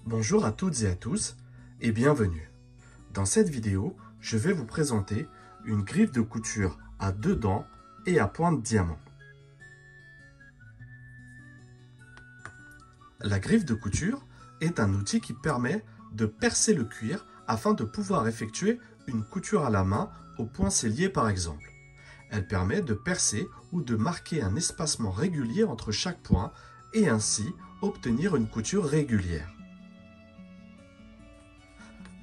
Bonjour à toutes et à tous et bienvenue. Dans cette vidéo, je vais vous présenter une griffe de couture à 2 dents et à pointe diamant. La griffe de couture est un outil qui permet de percer le cuir afin de pouvoir effectuer une couture à la main au point sellier par exemple. Elle permet de percer ou de marquer un espacement régulier entre chaque point et ainsi obtenir une couture régulière.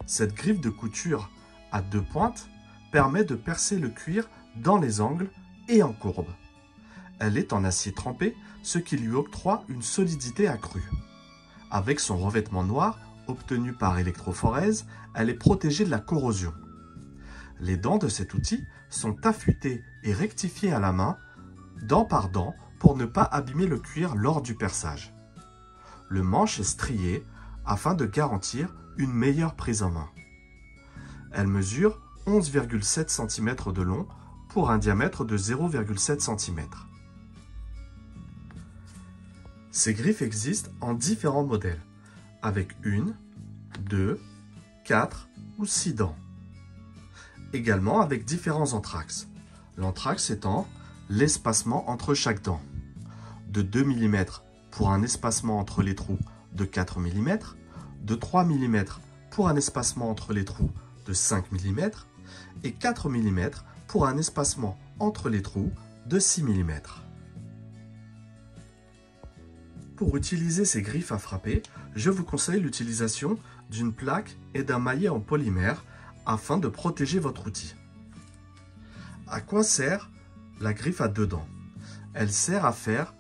Cette griffe de couture à 2 pointes permet de percer le cuir dans les angles et en courbe. Elle est en acier trempé, ce qui lui octroie une solidité accrue. Avec son revêtement noir, obtenu par électrophorèse, elle est protégée de la corrosion. Les dents de cet outil sont affûtées et rectifiées à la main, dent par dent, pour ne pas abîmer le cuir lors du perçage. Le manche est strié afin de garantir une meilleure prise en main. Elle mesure 11,7 cm de long pour un diamètre de 0,7 cm. Ces griffes existent en différents modèles, avec 1, 2, 4 ou 6 dents. Également avec différents anthrax. L'anthrax étant l'espacement entre chaque dent. De 2 mm pour un espacement entre les trous de 4 mm, de 3 mm pour un espacement entre les trous de 5 mm et 4 mm pour un espacement entre les trous de 6 mm. Pour utiliser ces griffes à frapper, je vous conseille l'utilisation d'une plaque et d'un maillet en polymère afin de protéger votre outil. À quoi sert la griffe à 2 dents? Elle sert à faire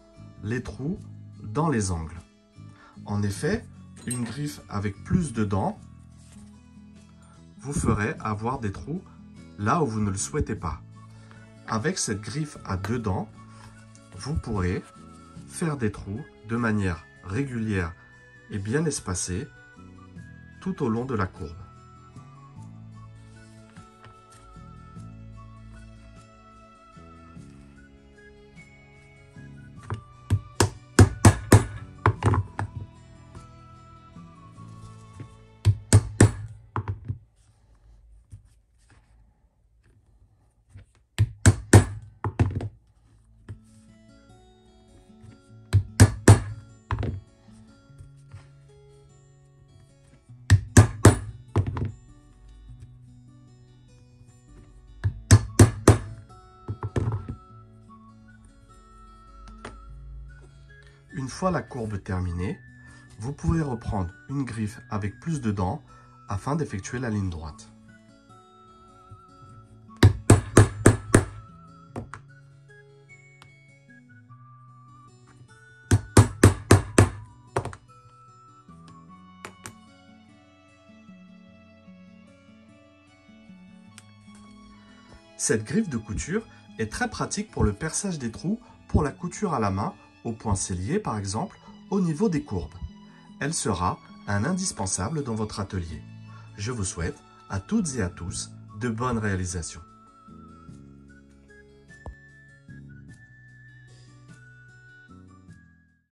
les trous dans les angles. En effet, une griffe avec plus de dents vous ferait avoir des trous là où vous ne le souhaitez pas. Avec cette griffe à 2 dents, vous pourrez faire des trous de manière régulière et bien espacée tout au long de la courbe. Une fois la courbe terminée, vous pouvez reprendre une griffe avec plus de dents afin d'effectuer la ligne droite. Cette griffe de couture est très pratique pour le perçage des trous pour la couture à la main, au point sellier par exemple, au niveau des courbes. Elle sera un indispensable dans votre atelier. Je vous souhaite à toutes et à tous de bonnes réalisations.